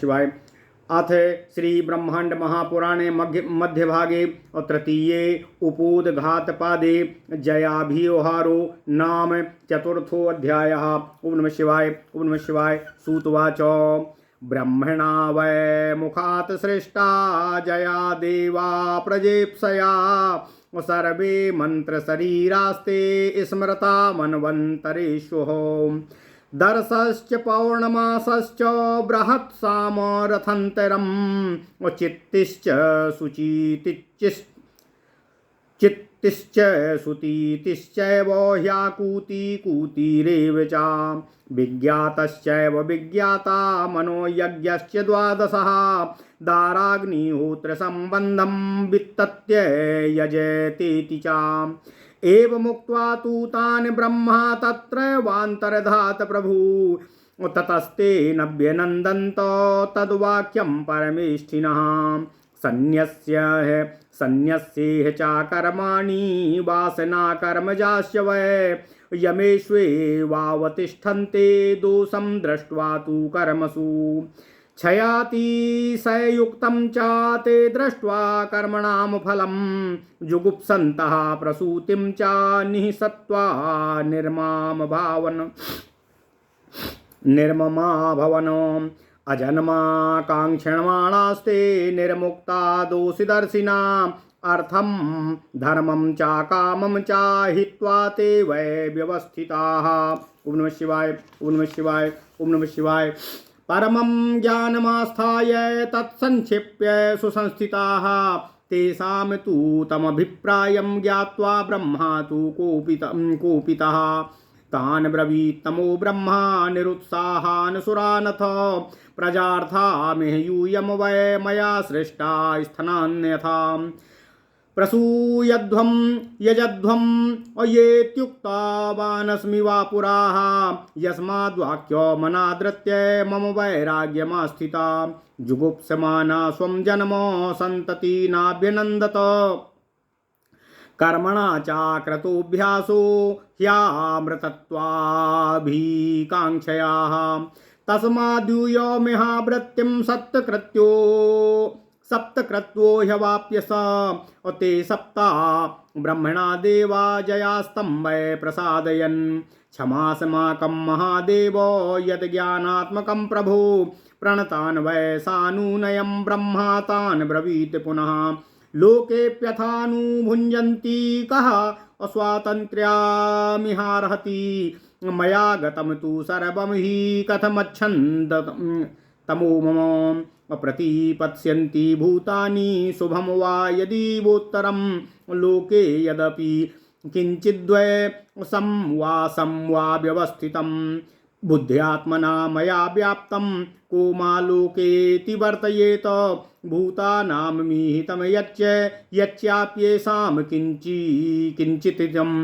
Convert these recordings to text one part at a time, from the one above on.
शिवाय। अथ श्री ब्रह्मांड महापुराणे मध्यभागे तृतीये उपोदघातपादे जयाभियोहारो नाम चतुर्थोऽध्यायः। ओम नमः शिवाय। ओम नमः शिवाय। सूतवाच ब्रह्मणा वै मुखात् सृष्टा जया देवा प्रजेप्सया सर्वे मंत्र शरीरास्ते स्मृता मन्वन्तरेष्वः दर्शश्च पौर्णमासश्च बृहत्सामरथन्तरम् चित्तिश्च चित्तिश्च सुतीतिश्चैव ह्याकूतिकूतिरेव च विज्ञातश्चैव विज्ञाता मनोयज्ञश्च द्वादशः दाराग्निहोत्रसम्बन्धं वित्तत्य यजतेति च एवमुक्त्वा तु तान् ब्रह्मा तत्रैवान्तर्धात प्रभु ततस्ते नभ्यनन्दन्त तद्वाक्यं परमेष्ठिनः सन्न्यस्येह च कर्माणि वासना कर्मजाश्च वै यमेष्वेवावतिष्ठन्ते दोषं दृष्ट्वा तु कर्मसु क्षयातिशयुक्तं च ते दृष्ट्वा कर्मणां फलं जुगुप्सन्तः प्रसूतिं च निःसत्त्वा निर्ममा भवन अजन्मा काङ्क्षमाणास्ते निर्मुक्ता दोषिदर्शिना अर्थं धर्मं च कामं च हित्वा ते वै व्यवस्थिताः। ओम नमः शिवाय। ओम नमः शिवाय। ओम नमः शिवाय। परमं ज्ञानमास्थाय तत्संक्षिप्य सुसंस्थिताः तेषां तु तमभिप्रायं ज्ञात्वा ब्रह्मा तु कोपितः तान् ब्रवीत् तमो ब्रह्मा निरुत्साहान् सुरानथ प्रजार्थामिह यूयं वै मया सृष्टा स्थनान्यथा प्रसूयध्वं यजध्वं येत्युक्तवानस्मि वा पुराः यस्माद्वाक्यो मनादृत्य मम वैराग्यमास्थिता जुगुप्समाना स्वं जन्म सन्तति नाभ्यनन्दत कर्मणा चाक्रतोऽभ्यासो ह्यामृतत्वाभिकाङ्क्षयाः तस्माद्यूयमिहावृत्तिं सप्तकृत्यो ह्यवाप्यस ते सप्ता ब्रह्मणा देवा जयास्तं वै प्रसादयन् क्षमास्माकं महादेव यद्ज्ञानात्मकं प्रभो प्रणतान् वै सानूनयं ब्रह्मा तान् ब्रवीत् पुनः लोकेऽप्यथानुभुञ्जन्ति कः अस्वातन्त्र्यमिहार्हति मया गतं तु सर्वं हि कथमच्छन्द तमो मम प्रतिपत्स्यन्ति भूतानि शुभं वा यदीवोत्तरं लोके यदपि किञ्चिद्वै संवासं वा व्यवस्थितं बुद्ध्यात्मना मया व्याप्तं को मा लोकेति वर्तयेत भूतानां मिहितं यच्चाप्येषां किञ्चितिजम्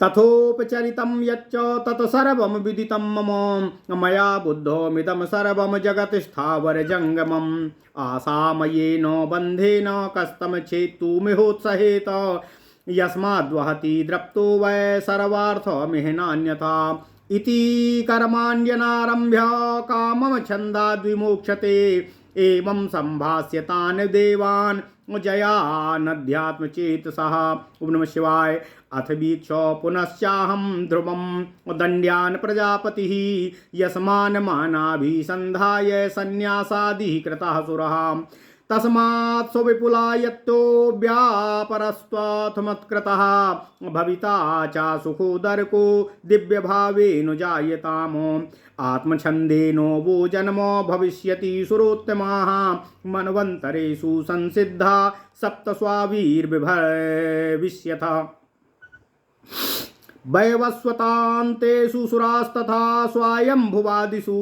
तथोपचरितं यच्च तत्सर्वं विदितं मम मया बुद्धोमिदं सर्वं जगत् स्थावरजङ्गमम् आसामयेन बन्धेन कस्तं छेत्तुमिहोत्सहेत यस्माद्वहति द्रप्तो वै सर्वार्थमिह नान्यथा इति कर्माण्यनारम्भ्य कामं छन्दाद्विमोक्षते एवं सम्भाष्य तान् देवान् जयानध्यात्मचेतसः। ओम नमः शिवाय। अथ वीक्ष पुनश्चाहं ध्रुवं दण्ड्यान् प्रजापतिः यस्मान् मानाभिसन्धाय सन्न्यासादिः कृतः सुरः तस्मात् सुविपुलायत्तो व्यापरस्त्वथमत्कृतः भविता च सुखोदरको दिव्यभावेन जायताम् आत्मछन्देनो वो जन्मो भविष्यति सुरोत्तमाः मन्वन्तरेषु संसिद्धा सप्तस्वाभिर्विभविष्यथ वैवस्वतान्तेषु सुरास्तथा स्वायम्भुवादिषु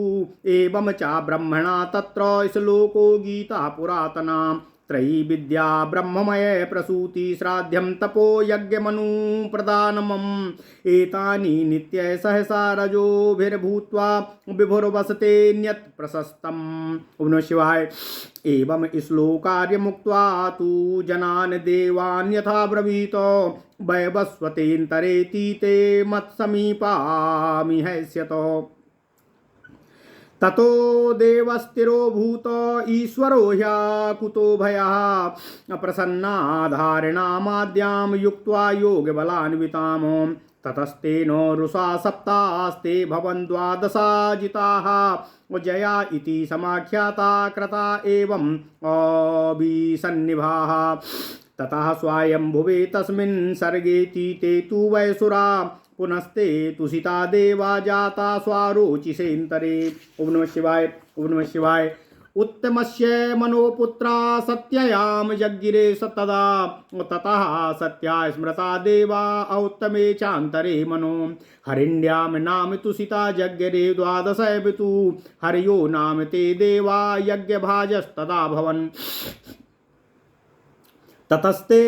एवं च ब्रह्मणा तत्र श्लोको गीता पुरातना त्रयी विद्या ब्रह्ममय प्रसूति श्राद्धं तपो यज्ञमनुप्रदानमम् एतानि नित्य सहसा रजोभिर्भूत्वा विभुर्वसतेऽन्यत् प्रशस्तम्। ओम नमः शिवाय। एवं श्लोकार्यमुक्त्वा तु जनान् देवान् यथा ब्रवीत वैवस्वतेऽन्तरेति ते मत्समीपामिहैष्यत ततो देवस्थिरो भूत ईश्वरो ह्याकुतो भयः प्रसन्नाधारिणामाद्यां युक्त्वा योगबलान्विताम् ततस्तेन रुषा सप्तास्ते भवन् द्वादशाजिताः जया इति समाख्याता कृता एवं अभिसन्निभाः ततः स्वायंभुवे तस्मिन् सर्गेति ते तु वैसुरा पुनस्ते तुषिता देवा जाता स्वारोचिषेन्तरे। ओम नमः शिवाय। ओम नमः शिवाय। उत्तमस्य मनोपुत्रा सत्ययाम जज्ञिरे सतदा ततः सत्या स्मृता देवा औत्तमे चान्तरे मनो हरिण्याम नाम तुषिता जज्ञिरे द्वादश वितु हरियो नाम ते देवा यज्ञभाजस्तदा भवन् ततस्ते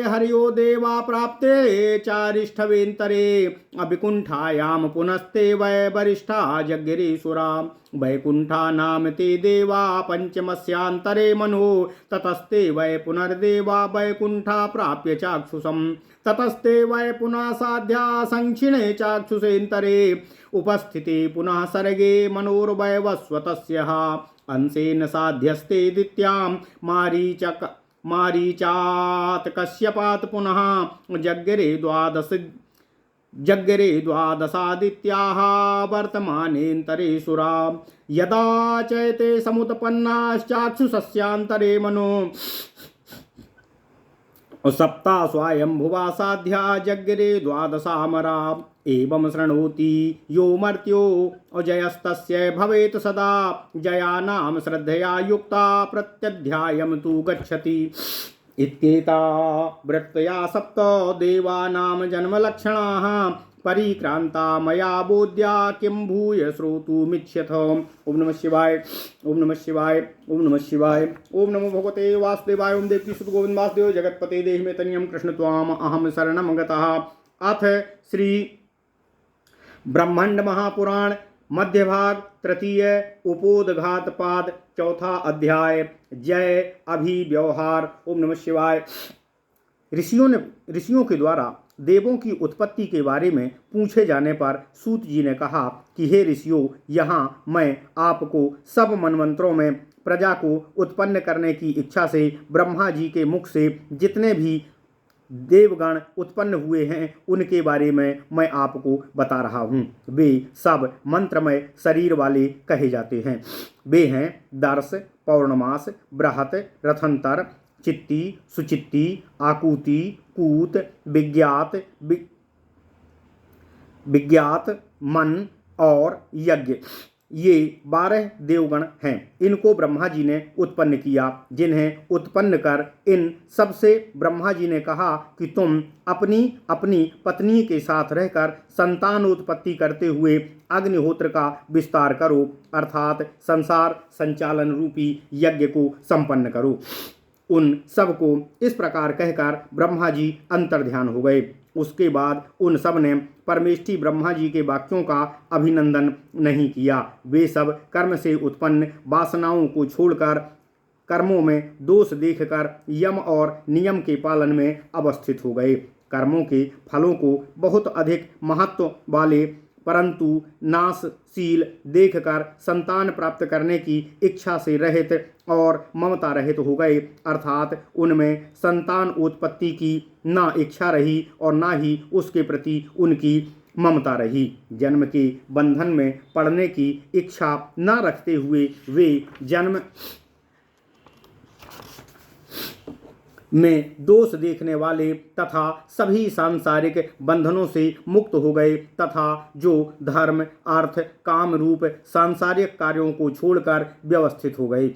हरियो देवा प्राप्ते चारिष्ठवेन्तरे अभिकुण्ठायां पुनस्ते वै वरिष्ठा जज्ञिरेशुरा वैकुण्ठा नाम ते देवा पञ्चमस्यान्तरे मनो ततस्ते वै पुनर्देवा वैकुण्ठा प्राप्य चाक्षुषम् ततस्ते वै पुनः साध्या संक्षिणे चाक्षुषेन्तरे उपस्थिते पुनः सर्गे मनोर्वैवस्वतस्यः अंशेन साध्यस्ते दित्यां मारीचात् कश्यपात् पुनः जग्गरे द्वादशादित्याः वर्तमानेन्तरे सुरा यदा चैते समुत्पन्नाश्चाक्षुषस्यान्तरे मनो सप्ता स्वायंभुवा साध्या जग्गरे द्वादशामरा एवं शृणोति यो मर्त्यो अजयस्तस्य भवेत् सदा जयानां श्रद्धया युक्ता प्रत्यध्यायं तु गच्छति इत्येता वृत्तया सप्त देवानां जन्मलक्षणाः परिक्रांता मया बोध्या किं भूय श्रोतुमिच्छथ। ओम नमः शिवाय। ओम नमः शिवाय। ओम नमः शिवाय। ओम नमो भगवते वासुदेवाय। ओम देवकी सुत गोविंद वासुदेव जगतपते देहि मे तनियं कृष्ण त्वाम अहम शरणं गतः। अथ श्री ब्रह्मांड महापुराण मध्य भाग तृतीय उपोदघात पाद चौथा अध्याय जय अभिव्यवहार। ओम नमः शिवाय। ऋषियों के द्वारा देवों की उत्पत्ति के बारे में पूछे जाने पर सूत जी ने कहा कि हे ऋषियों, यहाँ मैं आपको सब मनवंतरों में प्रजा को उत्पन्न करने की इच्छा से ब्रह्मा जी के मुख से जितने भी देवगण उत्पन्न हुए हैं उनके बारे में मैं आपको बता रहा हूँ। वे सब मंत्रमय शरीर वाले कहे जाते हैं। वे हैं दर्श, पौर्णमास, बृहत, रथंतर, चित्ती, सुचित्ती, आकुति, कूत, विज्ञात, मन और यज्ञ। ये 12 देवगण हैं। इनको ब्रह्मा जी ने उत्पन्न किया, जिन्हें उत्पन्न कर इन सबसे ब्रह्मा जी ने कहा कि तुम अपनी अपनी पत्नी के साथ रहकर संतान उत्पत्ति करते हुए अग्निहोत्र का विस्तार करो, अर्थात संसार संचालन रूपी यज्ञ को संपन्न करो। उन सबको इस प्रकार कहकर ब्रह्मा जी अंतर्ध्यान हो गए। उसके बाद उन सब ने परमेष्ठी ब्रह्मा जी के वाक्यों का अभिनंदन नहीं किया। वे सब कर्म से उत्पन्न वासनाओं को छोड़कर कर्मों में दोष देखकर यम और नियम के पालन में अवस्थित हो गए। कर्मों के फलों को बहुत अधिक महत्व वाले परंतु नाशशील देखकर संतान प्राप्त करने की इच्छा से रहित और ममता रहित हो गए, अर्थात उनमें संतान उत्पत्ति की ना इच्छा रही और ना ही उसके प्रति उनकी ममता रही। जन्म के बंधन में पड़ने की इच्छा न रखते हुए वे जन्म में दोष देखने वाले तथा सभी सांसारिक बंधनों से मुक्त हो गए तथा जो धर्म, अर्थ, काम रूप सांसारिक कार्यों को छोड़कर व्यवस्थित हो गए।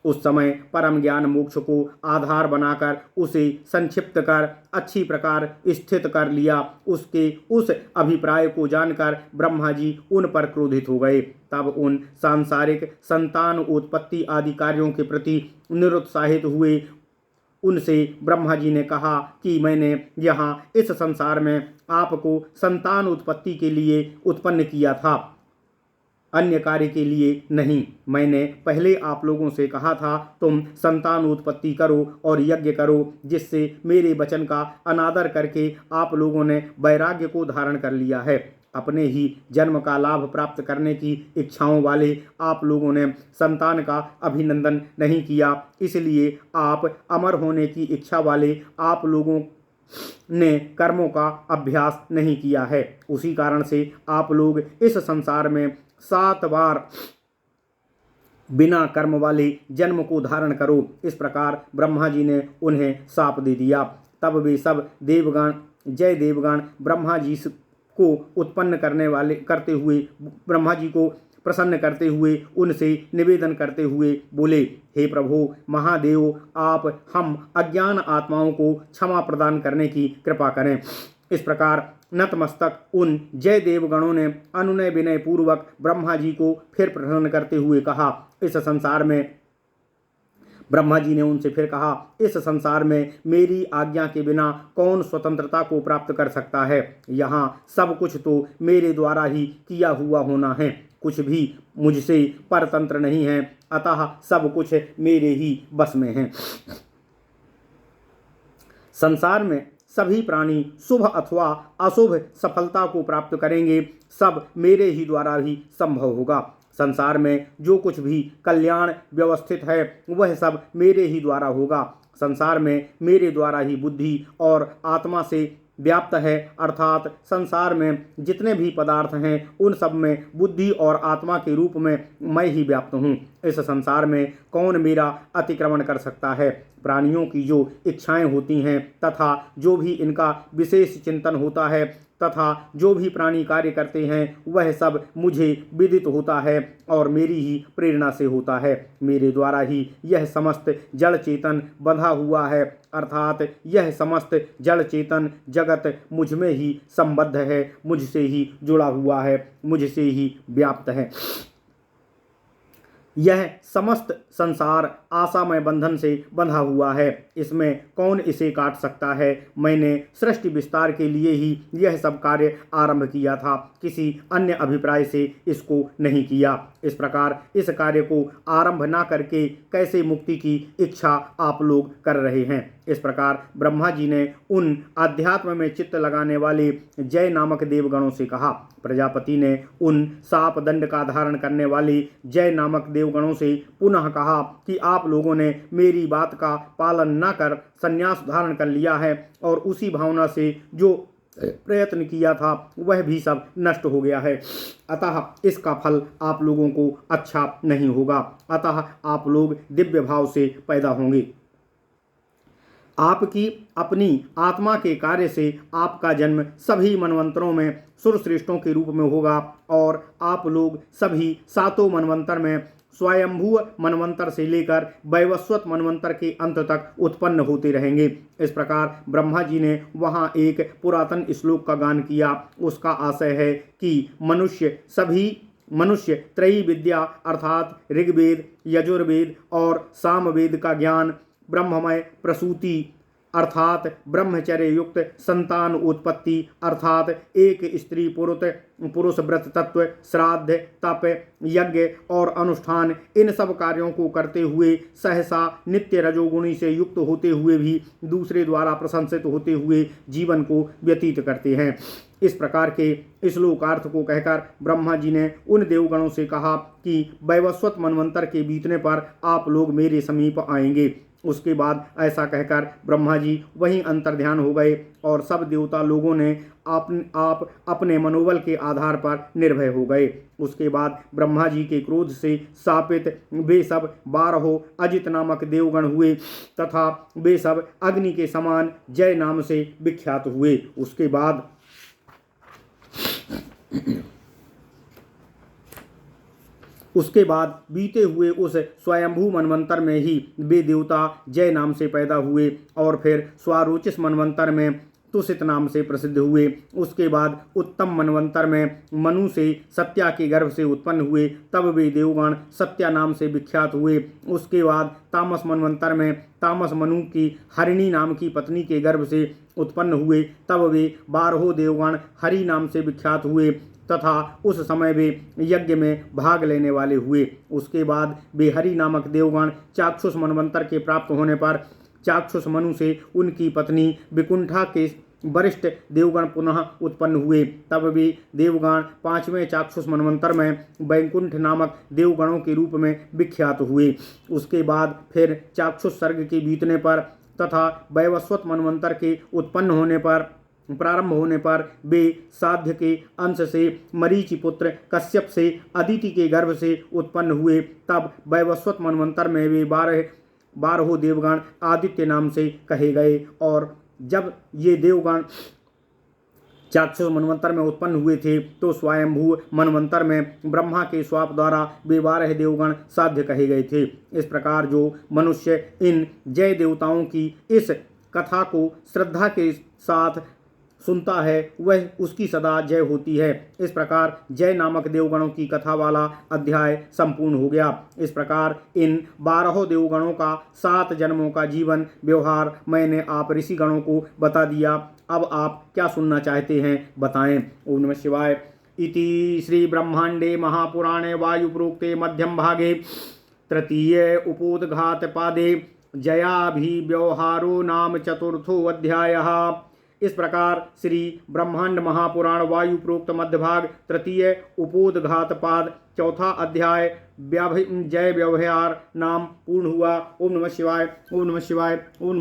उस समय परम ज्ञान मोक्ष को आधार बनाकर उसे संक्षिप्त कर अच्छी प्रकार स्थित कर लिया। उसके उस अभिप्राय को जानकर ब्रह्मा जी उन पर क्रोधित हो गए। तब उन सांसारिक संतान उत्पत्ति आदि कार्यों के प्रति निरुत्साहित हुए। उनसे ब्रह्मा जी ने कहा कि मैंने यहाँ इस संसार में आपको संतान उत्पत्ति के लिए उत्पन्न किया था, अन्य कार्य के लिए नहीं। मैंने पहले आप लोगों से कहा था तुम संतान उत्पत्ति करो और यज्ञ करो, जिससे मेरे वचन का अनादर करके आप लोगों ने वैराग्य को धारण कर लिया है। अपने ही जन्म का लाभ प्राप्त करने की इच्छाओं वाले आप लोगों ने संतान का अभिनंदन नहीं किया, इसलिए आप अमर होने की इच्छा वाले आप लोगों ने कर्मों का अभ्यास नहीं किया है। उसी कारण से आप लोग इस संसार में 7 बार बिना कर्म वाले जन्म को धारण करो। इस प्रकार ब्रह्मा जी ने उन्हें शाप दे दिया। तब वे सब देवगण जय देवगण ब्रह्मा जी को उत्पन्न करते हुए ब्रह्मा जी को प्रसन्न करते हुए उनसे निवेदन करते हुए बोले, हे प्रभु महादेव, आप हम अज्ञान आत्माओं को क्षमा प्रदान करने की कृपा करें। इस प्रकार नतमस्तक उन जय देवगणों ने अनुनय विनय पूर्वक ब्रह्मा जी को फिर प्रसन्न करते हुए कहा, इस संसार में ब्रह्मा जी ने उनसे फिर कहा, इस संसार में मेरी आज्ञा के बिना कौन स्वतंत्रता को प्राप्त कर सकता है। यहाँ सब कुछ तो मेरे द्वारा ही किया हुआ होना है, कुछ भी मुझसे परतंत्र नहीं है, अतः सब कुछ मेरे ही बस में है। संसार में सभी प्राणी शुभ अथवा अशुभ सफलता को प्राप्त करेंगे, सब मेरे ही द्वारा ही संभव होगा। संसार में जो कुछ भी कल्याण व्यवस्थित है वह सब मेरे ही द्वारा होगा। संसार में मेरे द्वारा ही बुद्धि और आत्मा से व्याप्त है, अर्थात संसार में जितने भी पदार्थ हैं उन सब में बुद्धि और आत्मा के रूप में मैं ही व्याप्त हूँ। इस संसार में कौन मेरा अतिक्रमण कर सकता है। प्राणियों की जो इच्छाएं होती हैं तथा जो भी इनका विशेष चिंतन होता है तथा जो भी प्राणी कार्य करते हैं वह सब मुझे विदित होता है और मेरी ही प्रेरणा से होता है। मेरे द्वारा ही यह समस्त जड़ चेतन बंधा हुआ है, अर्थात यह समस्त जड़ चेतन जगत मुझ में ही संबद्ध है, मुझसे ही जुड़ा हुआ है, मुझसे ही व्याप्त है। यह समस्त संसार आशामय बंधन से बंधा हुआ है, इसमें कौन इसे काट सकता है। मैंने सृष्टि विस्तार के लिए ही यह सब कार्य आरंभ किया था, किसी अन्य अभिप्राय से इसको नहीं किया। इस प्रकार इस कार्य को आरंभ ना करके कैसे मुक्ति की इच्छा आप लोग कर रहे हैं। इस प्रकार ब्रह्मा जी ने उन अध्यात्म में चित्त लगाने वाले जय नामक देवगणों से कहा। प्रजापति ने उन साप दंड का धारण करने वाले जय नामक देवगणों से पुनः कहा कि आप लोगों ने मेरी बात का पालन न कर संन्यास धारण कर लिया है और उसी भावना से जो प्रयत्न किया था वह भी सब नष्ट हो गया है, अतः इसका फल आप लोगों को अच्छा नहीं होगा, अतः आप लोग दिव्य भाव से पैदा होंगे। आपकी अपनी आत्मा के कार्य से आपका जन्म सभी मनवंतरों में सुरश्रेष्ठों के रूप में होगा और आप लोग सभी 7 मनवंतर में स्वयंभू मनवंतर से लेकर वैवस्वत मनवंतर के अंत तक उत्पन्न होते रहेंगे। इस प्रकार ब्रह्मा जी ने वहाँ एक पुरातन श्लोक का गान किया। उसका आशय है कि मनुष्य त्रयी विद्या अर्थात ऋग्वेद, यजुर्वेद और सामवेद का ज्ञान, ब्रह्ममय प्रसूति अर्थात ब्रह्मचर्य युक्त संतान उत्पत्ति अर्थात एक स्त्री पुरुष व्रत तत्व, श्राद्ध, तप, यज्ञ और अनुष्ठान, इन सब कार्यों को करते हुए सहसा नित्य रजोगुणी से युक्त होते हुए भी दूसरे द्वारा प्रशंसित होते हुए जीवन को व्यतीत करते हैं। इस प्रकार के श्लोकार्थ को कहकर ब्रह्मा जी ने उन देवगणों से कहा कि वैवस्वत मनवंतर के बीतने पर आप लोग मेरे समीप आएंगे। उसके बाद ऐसा कहकर ब्रह्मा जी वहीं अंतर्ध्यान हो गए और सब देवता लोगों ने आप अपने मनोबल के आधार पर निर्भय हो गए। उसके बाद ब्रह्मा जी के क्रोध से शापित वे सब 12 अजित नामक देवगण हुए तथा वे सब अग्नि के समान जय नाम से विख्यात हुए। उसके बाद बीते हुए उस स्वयंभू मनवंतर में ही वे देवता जय नाम से पैदा हुए और फिर स्वारोचिस मनवंतर में तुषित नाम से प्रसिद्ध हुए। उसके बाद उत्तम मनवंतर में मनु से सत्या के गर्भ से उत्पन्न हुए, तब वे देवगण सत्या नाम से विख्यात हुए। उसके बाद तामस मनवंतर में तामस मनु की हरिणी नाम की पत्नी के गर्भ से उत्पन्न हुए, तब वे 12 देवगण हरि नाम से विख्यात हुए तथा उस समय वे यज्ञ में भाग लेने वाले हुए। उसके बाद वे हरि नामक देवगण चाक्षुष मनवंतर के प्राप्त होने पर चाक्षुष मनु से उनकी पत्नी विकुंठा के वरिष्ठ देवगण पुनः उत्पन्न हुए। तब वे देवगण 5वें चाक्षुष मनवंतर में वैकुंठ नामक देवगणों के रूप में विख्यात हुए। उसके बाद फिर चाक्षुष सर्ग के बीतने पर तथा वैवस्वत मनवंतर के उत्पन्न होने पर प्रारंभ होने पर वे साध्य के अंश से मरीचि पुत्र कश्यप से अदिति के गर्भ से उत्पन्न हुए। तब वैवस्वत मनवंतर में वे 12 देवगण आदित्य नाम से कहे गए। और जब ये देवगण चाक्षुष मनवंतर में उत्पन्न हुए थे तो स्वयंभू मनवंतर में ब्रह्मा के श्वाप द्वारा वे 12 देवगण साध्य कहे गए थे। इस प्रकार जो मनुष्य इन जय देवताओं की इस कथा को श्रद्धा के साथ सुनता है वह उसकी सदा जय होती है। इस प्रकार जय नामक देवगणों की कथा वाला अध्याय संपूर्ण हो गया। इस प्रकार इन 12 देवगणों का 7 जन्मों का जीवन व्यवहार मैंने आप ऋषिगणों को बता दिया। अब आप क्या सुनना चाहते हैं बताएं। ओम नमः शिवाय। इति श्री ब्रह्मांडे महापुराणे वायुप्रोक्ते मध्यम भागे तृतीय उपोद्घात पादे जयाभिव्यवहारो नाम चतुर्थो अध्यायः। इस प्रकार श्री ब्रह्मांड महापुराण वायु प्रोक्त मध्य भाग तृतीय उपोद्घात पाद चौथा अध्याय जय व्यवहार नाम पूर्ण हुआ। ओम नमः शिवाय। ओम नमः शिवाय। ओम